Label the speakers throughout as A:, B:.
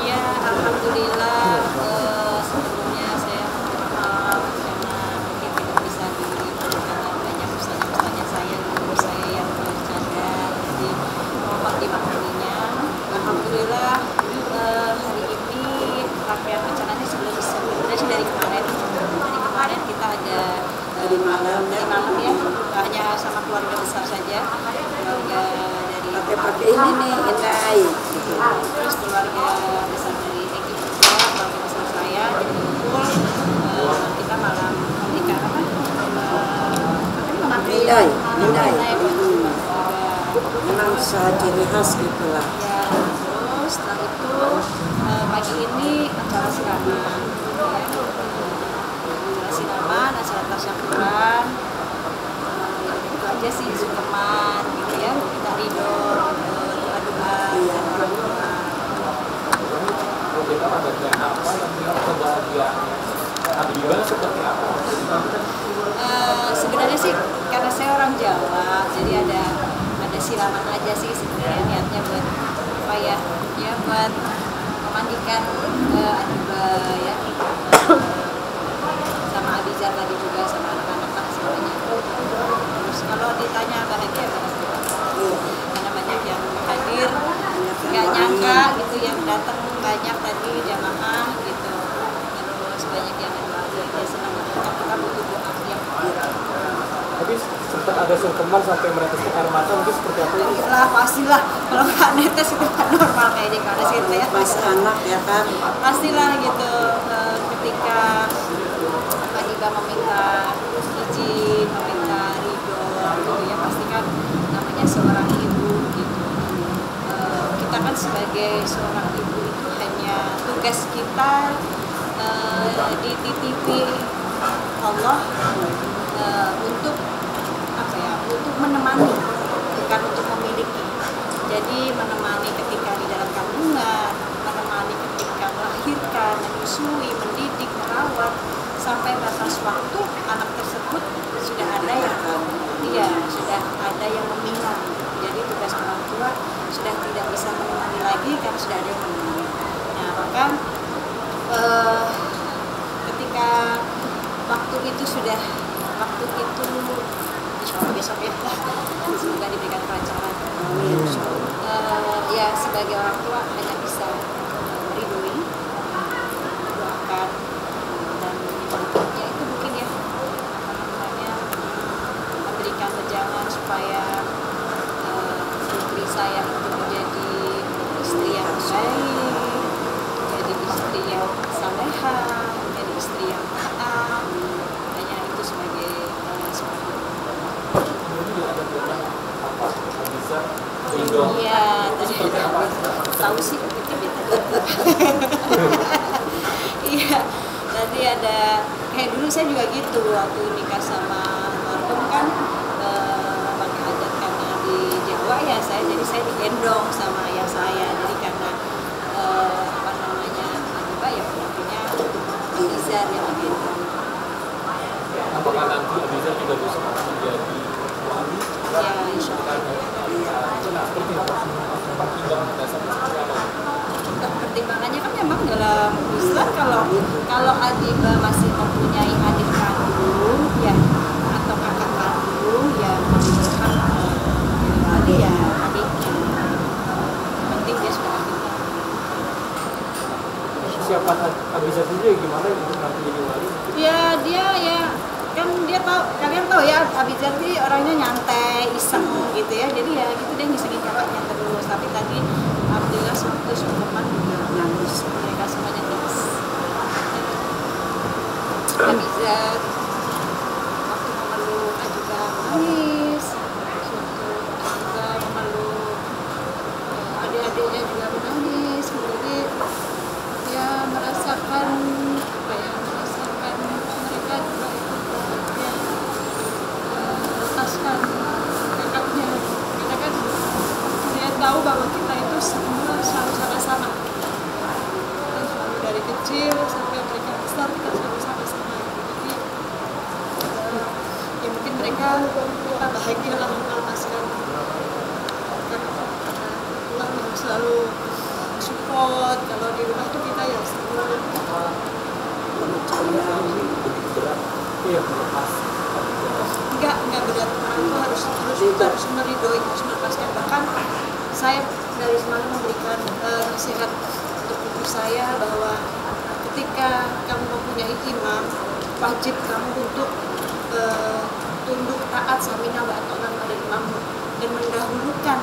A: Iya, alhamdulillah. Sebelumnya saya minta maaf karena mungkin tidak bisa diberi karena banyak ustazah-ustazah saya, guru saya yang bercadar, jadi mohon dimakluminya. Alhamdulillah hari ini rangkaian acaranya sudah sebenarnya dari kemarin. Dari kemarin kita ada
B: Dari malam
A: ya, hanya sama keluarga besar saja, keluarga dari
B: pakai ini nih, indai.
A: terus keluarga besar dari Eki juga, keluarga besar saya, jadi kumpul kita malam nikah apa?
B: Indai.
A: Memang
B: usaha ciri khas gitulah.
A: Ya, terus setelah itu pagi ini acara siraman, acara tasyakuran, itu aja sih sungkeman gitu ya, kita ridho, doa-doa dan orang tua. Sebenarnya sih karena saya orang Jawa, jadi ada siraman aja sih sebenarnya, niatnya buat apa ya, buat memandikan Adiba ya, sama Abizar tadi juga, sama anak-anak lah semuanya. Terus kalau ditanya bahagia karena banyak yang hadir, nggak nyangka gitu yang datang banyak tadi jamaah gitu, terus banyak yang bahagia, ya senang banget, kita butuh doa yang
C: Tapi sempat ada sungkeman sampai meneteskan air mata, mungkin seperti apa?
A: Iyalah, pastilah. Kalau nggak netes itu kan normal kayaknya, karena sih ya.
B: Pas anak ya kan.
A: Pastilah gitu, ketika Pak Iba meminta izin, meminta ridho gitu ya, pasti kan namanya seorang ibu gitu. Kita kan sebagai seorang ibu itu hanya tugas kita dititipi Allah untuk apa ya, untuk menemani, bukan untuk memiliki. Jadi menemani ketika di dalam kandungan, menemani ketika melahirkan, menyusui, mendidik, merawat, sampai batas waktu anak tersebut sudah ada yang meminang. Jadi tugas orang tua sudah tidak bisa menemani lagi karena sudah ada yang menemani. Nah, maka ketika waktu itu insya Allah besok ya, semoga diberikan kelancaran. Ya sebagai orang tua hanya bisa meridoi, mendoakan, dan ya itu mungkin ya memberikan wejangan supaya istri saya itu menjadi istri yang baik, menjadi istri yang salehah, menjadi istri yang taat. Hanya itu sebagai iya, tadi tahu sih kita beda. Iya, tadi ada kayak dulu saya juga gitu waktu nikah sama Norkom kan pakai hajat karena di Jawa ya jadi saya digendong sama ayah saya, jadi karena apa namanya Adiba ya pendampingnya Abizar yang digendong.
C: Apakah nanti Abizar juga bisa menjadi wali?
A: Ya, insya Allah. Pertimbangannya kan memang dalam Islam kalau Adiba masih mempunyai adik kandung ya atau kakak kandung ya berhak wali ya adiknya. Penting dia sudah adik kandung.
C: Siapa Abizar sendiri gimana untuk nanti jadi wali?
A: Ya dia ya kan dia tahu, kalian tahu ya Abizar sih orangnya nyantai, iseng gitu ya, jadi ya gitu dia ngisengin kakaknya terus. Tapi tadi alhamdulillah waktu sungkeman juga nangis, mereka semuanya nangis. Abizar waktu memeluk juga nangis, waktu juga memeluk adik-adiknya juga menangis, jadi ya merasakan apa ya, merasakan mereka juga melepaskan kakaknya, karena kan dia tahu bahwa kita itu semua selalu sama-sama, dan selalu dari kecil sampai mereka besar kita selalu sama-sama. Jadi ya mungkin mereka bahagia lah melepaskan karena Allah yang selalu selalu support. Kalau di rumah tuh kita yang selalu
C: Iya, melepas.
A: enggak berat. Aku harus meridoi, harus melepaskan. Bahkan saya dari semalam memberikan nasihat untuk ibu saya bahwa ketika kamu mempunyai imam, wajib kamu untuk tunduk taat samina wa ata'na pada imammu dan mendahulukan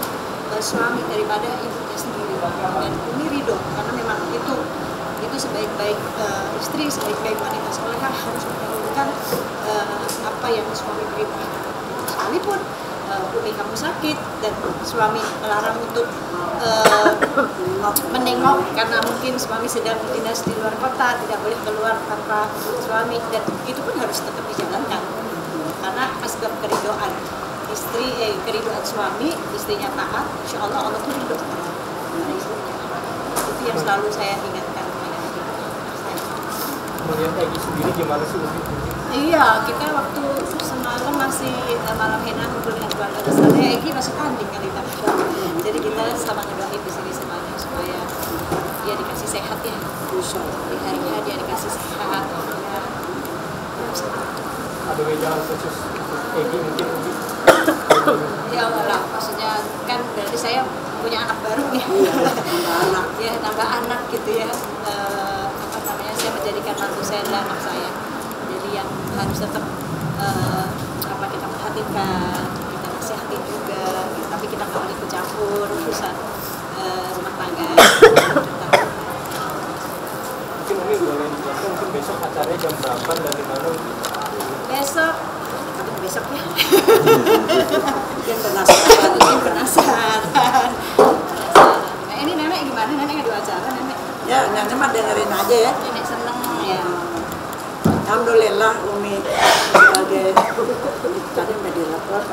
A: suami daripada ibunya sendiri. Dan ini ridho karena memang itu sebaik-baik istri, sebaik-baik wanita solehah harus mendahulukan apa yang suami perintahkan. Sekalipun umi kamu sakit dan suami melarang untuk menengok karena mungkin suami sedang dinas di luar kota, tidak boleh keluar tanpa suami, dan itu pun harus tetap dijalankan karena asbab keridoan keridoan suami, istrinya taat, insya Allah Allah tuh ridho pada istrinya. Itu yang selalu saya ingatkan kepada adik saya.
C: Kemudian Egy sendiri gimana sih?
A: Iya, kita waktu semalam masih malam henna ngumpul dengan keluarga besar. Egy masuk tanding kali tadi. Jadi kita sama ngedoain di sini semuanya supaya dia dikasih sehat ya. Di harinya dia dikasih sehat.
C: Ada wejangan khusus Egy mungkin?
A: Ya Allah, maksudnya kan berarti saya punya anak baru nih. Ya, nambah anak gitu ya. Saya menjadikan mantu saya adalah anak saya. Jadi yang harus tetap kita perhatikan, kita nasihatin juga, tapi kita nggak boleh ikut campur urusan rumah tangga.
C: Mungkin Umi boleh dijelaskan mungkin besok acaranya jam berapa dan di mana?
A: Besok ya.
B: Mungkin penasaran.
A: Nah, ini nenek gimana? Nenek ada acara nenek?
B: Ya, nenek mah dengerin aja ya.
A: Nenek seneng ya.
B: Alhamdulillah Umi sebagai tadi medilapor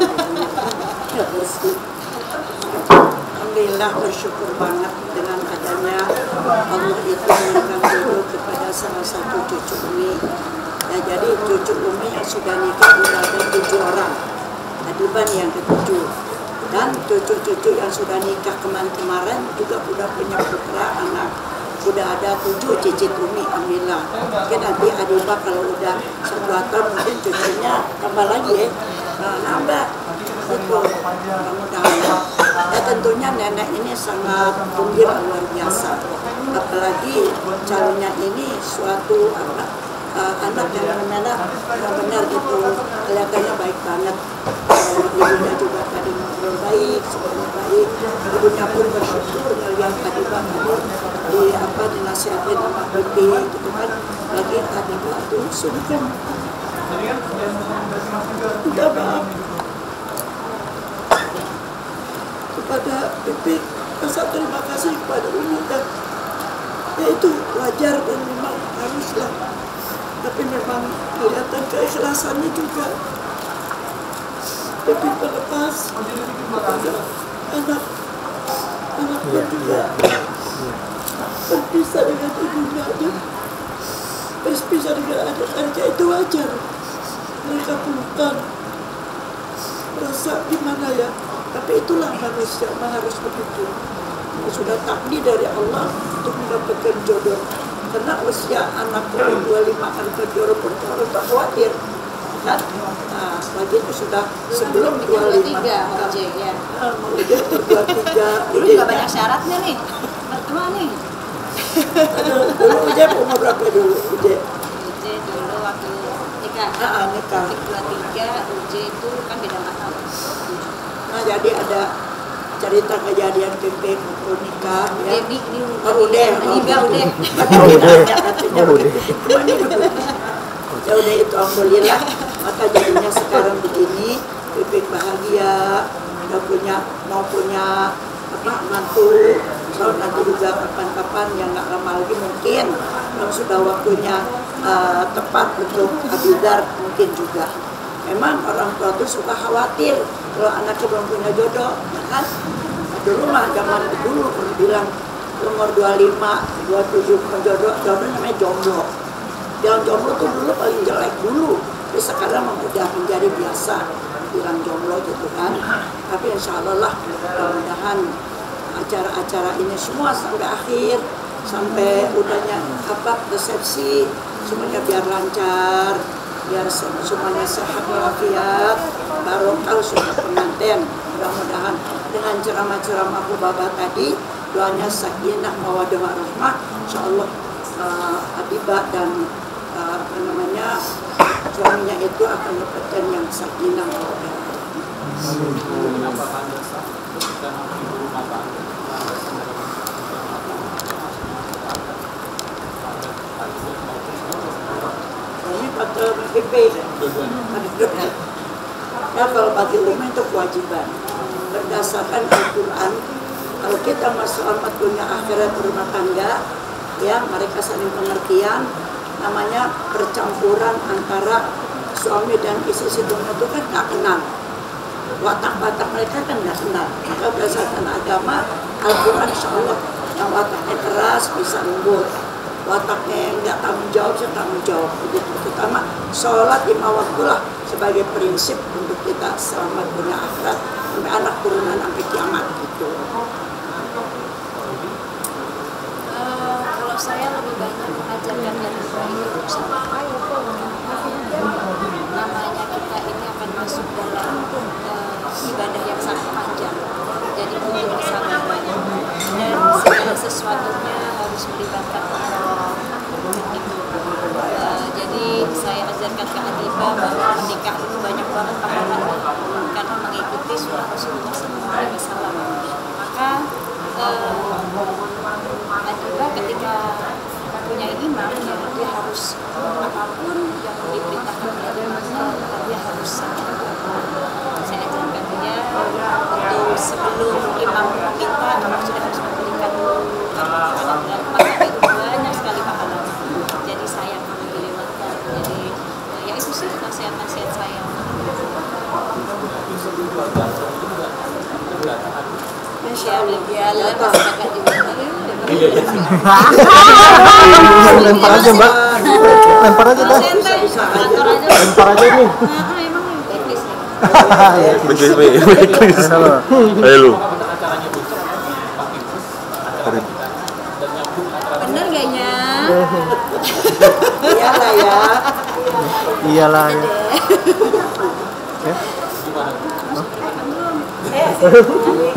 B: alhamdulillah bersyukur banget dengan adanya Allah itu memberikan jodoh kepada salah satu cucu Umi. Ya, jadi cucu Umi yang sudah nikah sudah ada 7 orang. Adiban yang ke-7. Dan cucu-cucu yang sudah nikah kemarin juga sudah punya putra anak. Udah ada 7 cicit Umi, alhamdulillah. Mungkin nanti Adiba kalau udah 1 tahun mungkin cucunya tambah lagi ya. Nambah gitu. Mudah-mudahan. Ya tentunya nenek ini sangat gembira luar biasa. Apalagi calonnya ini suatu anak yang benar gitu, kelihatannya baik banget. Ibunya juga tadi ngobrol baik, semuanya baik. Ibunya pun bersyukur ngelihat tadi dinasihatin sama bibi gitu kan. Lagi tadi tuh sungkem. Udah maaf kepada bibi, rasa terima kasih kepada Umi dan ya itu wajar dan memang haruslah. Tapi memang kelihatan keikhlasannya juga. Tapi pelepas kepada anak-anaknya juga berpisah dengan ibunya dan berpisah dengan anak-anaknya, itu wajar. Mereka bukan merasa gimana ya. Tapi itulah manusia harus begitu. Sudah takdir dari Allah untuk mendapatkan jodoh. Karena usia anak umur 25 kan jodoh pun harus tak khawatir kan. Nah, lagi itu sudah sebelum 25
A: ya.
B: mau udah 23
A: dulu juga banyak syaratnya nih mertua nih.
B: Dulu Uje umur berapa dulu Uje?
A: Uje dulu waktu nikah
B: Nikah
A: 23, Uje itu kan beda 4 tahun.
B: Nah jadi ada cerita kejadian camping nikah ya. Ya udah itu alhamdulillah, maka jadinya sekarang begini, Pipik bahagia, mau punya mantu, kalau nanti juga kapan-kapan yang nggak lama lagi mungkin kalau sudah waktunya tepat untuk abidar mungkin juga. Memang orang tua tuh suka khawatir kalau anaknya belum punya jodoh, ya kan? Dulu mah zaman dulu bilang umur 25, 27 jodoh namanya jomblo. Yang jomblo tuh dulu paling jelek dulu, tapi sekarang udah menjadi biasa bilang jomblo gitu kan. Tapi insya Allah lah, mudah-mudahan acara-acara ini semua sampai akhir, sampai udahnya resepsi, semuanya biar lancar, biar semuanya sehat walafiat, barokah sudah pengantin. Mudah-mudahan dengan ceramah-ceramah Abu Baba tadi, doanya sakinah mawaddah warahmah, insyaallah Habibah dan suaminya itu akan mendapatkan yang sakinah mawaddah.
C: Apakah Anda sah ketika ibu rumah tangga
B: ini kata BP ya, kalau bagi umum itu kewajiban berdasarkan Al-Quran. Kalau kita masalah dunia akhirat rumah tangga, ya mereka saling pengertian, namanya percampuran antara suami dan istri sebelumnya itu kan nggak kenal, watak-watak mereka kan nggak kenal. Maka berdasarkan agama Al-Quran, insya Allah yang wataknya keras bisa lembut, wataknya yang nggak tanggung jawab bisa tanggung jawab. Begitu terutama sholat 5 waktu lah sebagai prinsip untuk kita selamat dunia akhirat sampai anak turunan sampai kiamat gitu.
A: Kalau saya lebih banyak mengajarkan dari itu sama namanya kita ini akan masuk dalam ibadah yang sangat panjang, jadi butuh kesabaran dan segala sesuatunya harus melibatkan Allah gitu. Jadi saya ajarkan ke Habibah bahwa menikah itu banyak banget pahalanya karena mengikuti sunnah Rasulullah SAW. Maka Habibah ketika punya imam, ya dia harus apapun yang diperintahkan oleh imam, dia harus saya ajarkan dia untuk sebelum imam meminta, kamu sudah harus memberikan maka itu banyak sekali pahalanya. Jadi saya akan dilewatkan. Jadi ya itu sih nasihat-nasihat saya.
D: Lempar aja Mbak, lempar aja Mbak, lempar aja nih. Backlist. Ayo lu.
A: Bener kayaknya.
B: Iyalah ya.
D: Iyalah ya.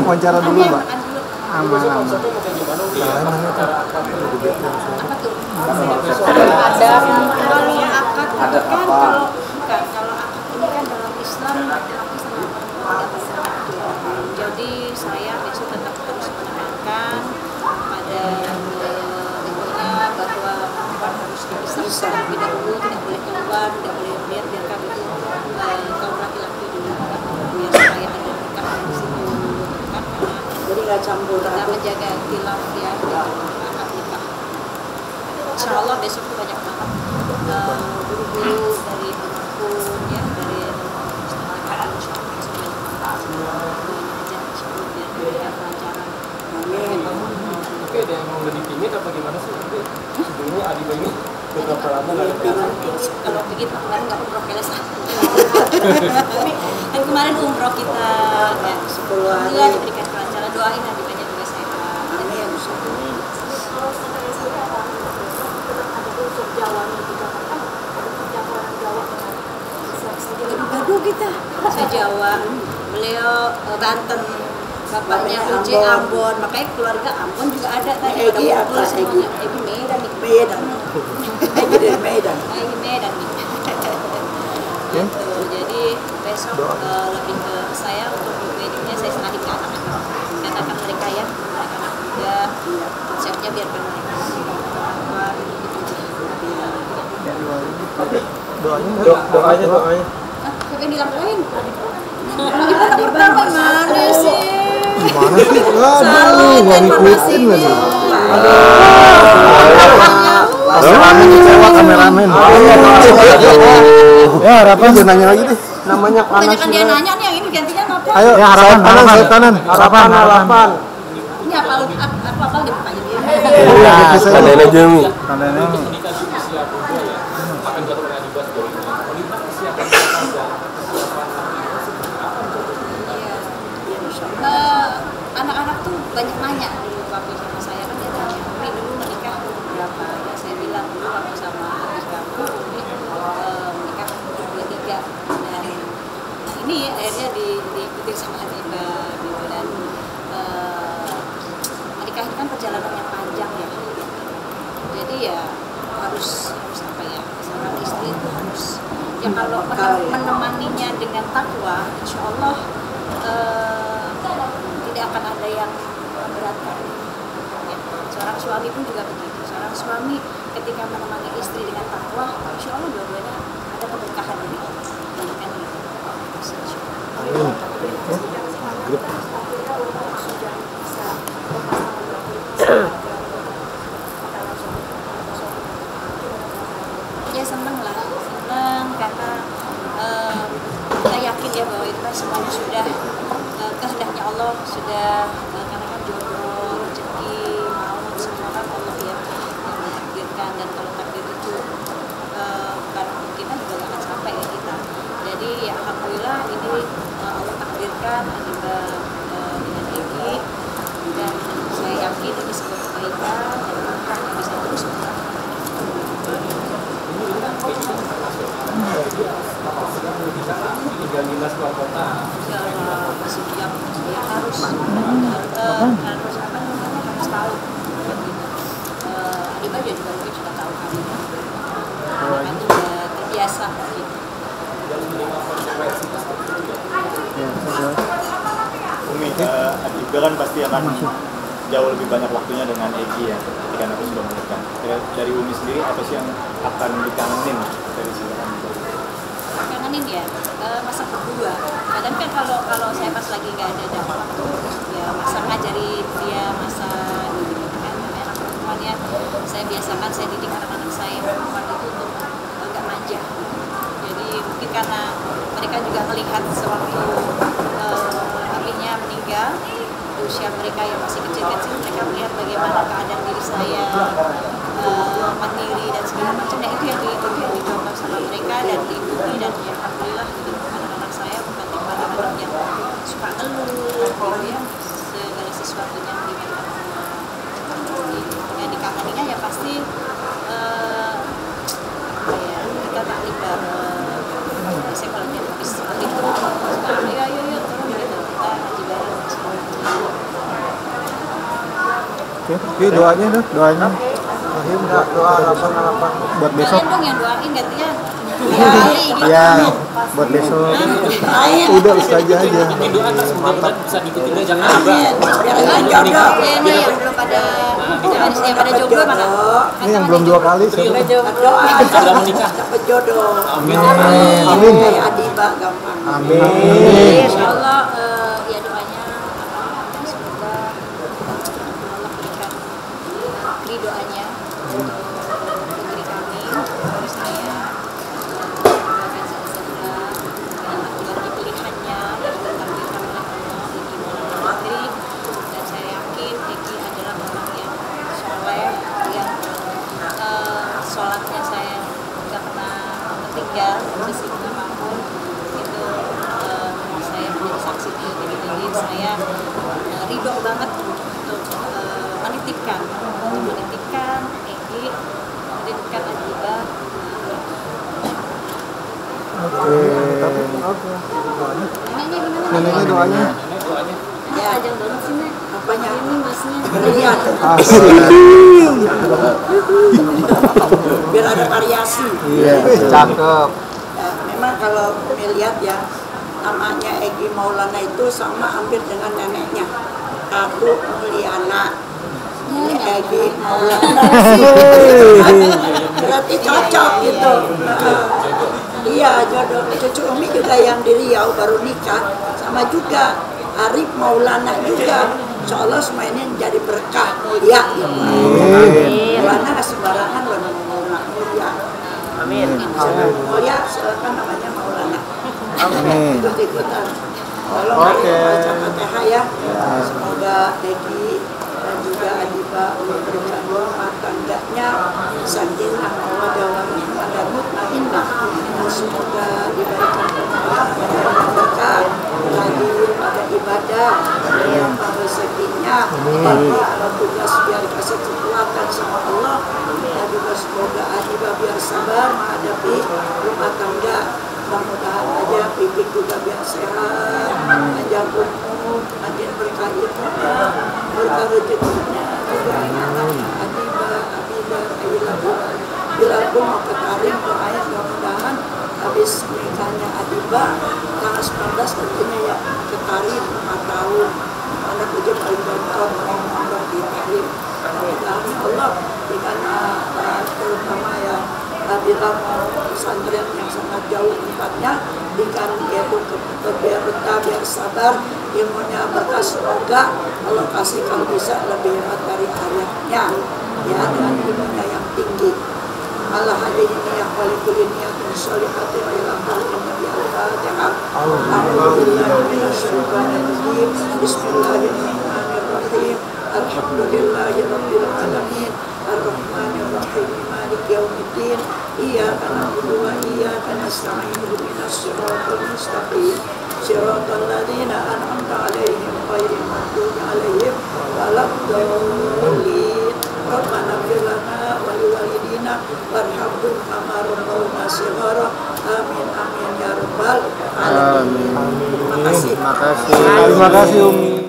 D: Wawancara dulu Mbak. Aman.
A: Ada apa? Kalau akad ini kan dalam Islam laki-laki sama perempuan. Jadi saya besok tetap terus menekankan pada intinya bahwa perempuan harus dipisah terlebih dahulu, tidak boleh keluar, tidak boleh biarkan itu kaum laki-laki dulu biar supaya ada berkah di situ.
B: Jadi nggak campur
A: kita menjaga khilaf ya akad nikah. Insya Allah besok tuh banyak banget guru-guru dari hukum ya, dari
C: Tapi ada yang mau lebih tinggi atau gimana sih? Sebelumnya Habibah ini beberapa lama nggak ada
A: kalau begitu kemarin nggak umroh keles kan kemarin umroh kita ya
B: 10 hari.
A: Alhamdulillah diberikan kelancaran, doain Habibahnya juga sehat.
B: Amin.
A: Gaduh kita. Saya Jawa, beliau Banten, bapaknya Uji Ambon, makanya keluarga Ambon juga ada tadi.
B: Egi apa? Egi
A: Medan nih.
B: Medan. Egi dari Medan.
A: Egi Medan nih. Gitu. Jadi besok lebih ke saya untuk weddingnya saya serahin ke anak-anak. Katakan mereka ya, mereka anak muda, siapnya biarkan mereka.
D: Doanya.
A: Siapa yang dilakuin? Ibu pertama mana sih?
D: Gimana sih? Aduh, gak ngikutin lagi. Kameramen kecewa, kameramen. Ya, harapan dia nanya lagi deh. Namanya panas.
A: Banyak dia nanya nih, yang ini gantinya apa?
D: Ayo, harapan kanan. Harapan.
A: Ini apa dia bertanya dia?
D: Iya,
E: Kandainya Jemi.
D: Kandainya.
C: komunitas usia muda ya akan dilakukan Habibah sejauh ini. Komunitas kesiapan keluarga, kesiapan anak seperti apa?
A: Anak-anak tuh banyak nanya dulu papi sama saya kan, dia tanya, Umi dulu menikah berapa? Ya saya bilang dulu waktu sama adik kamu Umi menikah 23, dan ini akhirnya diikuti sama Adiba gitu. Dan menikah itu kan perjalanan yang panjang ya, jadi ya harus apa ya, seorang istri itu harus ya kalau menemaninya dengan takwa, insya Allah tidak akan ada yang memberatkan ya. Seorang suami pun juga begitu, seorang suami ketika menemani istri dengan takwa, insya Allah dua-duanya ada keberkahan ini kan ya. Senang lah, senang karena kita yakin ya bahwa itu kan semuanya sudah kehendaknya Allah, sudah karena kan jodoh, rezeki, maut semua kan Allah ya yang mentakdirkan, dan kalau takdir itu bukan kita juga gak akan sampai ya kita. Jadi ya alhamdulillah ini Allah takdirkan Adiba dengan Egy, dan saya yakin ini sebuah kebaikan dan berkah yang bisa terus berkah.
C: Tinggal dinas luar kota.
A: Masih jam ya harus apa namanya, harus tahu. Adiba juga mungkin sudah tahu kan, kan sudah terbiasa gitu.
E: Umi, Adiba kan pasti akan jauh lebih banyak waktunya dengan Egy ya ketika nanti sudah menikah. Dari Umi sendiri apa sih yang akan dikangenin dari sini?
A: Kangenin ya masa berdua. Kadang kan kalau saya pas lagi nggak ada waktu ya masa ngajarin dia, masa gitu kan, anak perempuan ya saya biasakan, saya didik anak-anak saya perempuan itu untuk nggak manja. Jadi mungkin karena mereka juga melihat sewaktu apinya meninggal, usia mereka yang masih kecil-kecil, mereka melihat bagaimana keadaan diri saya mandiri dan segala macam. Nah itu yang dicontoh sama mereka dan diikuti, dan ya alhamdulillah gitu, anak-anak saya bukan tipe anak yang suka ngeluh gitu ya, segala sesuatunya mengingatkan Allah. Yang dikangeninya ya pasti ya kita taklim bareng. Biasanya kalau dia habis itu ayo turun gitu, kita ngaji bareng.
D: Oke, doanya dah, doanya. Akhir enggak doa harapan buat besok.
A: Kalian dong yang doain gantian.
D: Iya, buat besok. Udah saja aja.
C: Mantap, bisa diikutin aja jangan juga.
A: Ini yang belum pada yang pada jomblo mana?
D: Ini yang belum 2 kali sih.
C: Sudah menikah.
B: Dapat jodoh.
C: Amin.
D: Amin.
B: Kayak Adiba gampang.
D: Amin.
A: Insyaallah ya doanya semoga Allah berikan ridhoannya untuk negeri kami, terus saya keluarga Zahra, keluarga pilihannya yang ditakdirkan oleh Allah Egy Maulana Fikri, dan saya yakin Egy adalah orang yang soleh, yang sholatnya saya nggak pernah ketinggal sesibuk apapun itu. Saya menjadi saksi di jadi saya ridho banget untuk menitipkan Egy, menitipkan Adiba.
D: Neneknya doanya.
A: Ya, ajang banget sih, Nek.
B: Apanya?
A: Ini masnya.
B: Lihat.
D: Asik.
B: Biar ada variasi.
D: Iya, cakep.
B: Memang kalau melihat ya, namanya Egy Maulana itu sama hampir dengan neneknya, Abu Mulyana. Ini Egy Maulana. Berarti cocok gitu. Iya, jodoh. Cucu Umi juga yang di Riau baru nikah, sama juga Arif Maulana juga. Insya Allah semua ini menjadi berkah mulia gitu. Maulana nggak sembarangan loh, Maulana mulia.
C: Amin.
B: Mulia silakan namanya Maulana.
D: Amin.
B: Ikut-ikutan. Tolong
D: Oke.
B: baca Fatihah ya. Semoga Egy dan juga Adiba memberikan rumah tangganya sakinah mawaddah warahmah dan mutmainnah. Semoga diberikan kemudahan pada berkah lagi pada ibadah, melimpah rezekinya, Kalau tugas biar dikasih kekuatan sama Allah. Ya juga semoga Adibah biar sabar menghadapi rumah tangga. Mudah-mudahan aja Pipik juga biar sehat, panjang umur, makin berkah ilmunya, berkah rezekinya, juga anak-anaknya Adibah, bila pun mau ke Karim doain mudah-mudahan habis nikahnya Adibah tanggal 19 tentunya ya ke Karim 4 tahun. Anak ujian paling gampang orang di Karim. Mudah-mudahan Allah dengan terutama ya bila mau pesantren yang sangat jauh tempatnya dengan yaitu biar betah, biar sabar, ilmunya berkah, semoga Allah kasih kalau bisa lebih hebat dari ayahnya ya, dengan ilmunya yang tinggi. Allah hadini yang paling kuliniat dan solihati wa ilahul nabi al-fatihah. A'udzubillahiminasyaitonirrajim. Bismillahirrahmanirrahim. Alhamdulillahirabbil alamin. Ar-Rahmanir-Rahim. Maliki yaumiddin. Iyyaka na'budu wa iyyaka nasta'in. Ihdinas siratal mustaqim. Siratal ladzina an'amta 'alaihim ghairil maghdubi 'alaihim waladdallin. Rabbana ighfir lana wa liwalidina warhamhum kama rabbawna shighara. Amin amin ya rabbal alamin. Terima kasih.
D: Terima kasih Umi.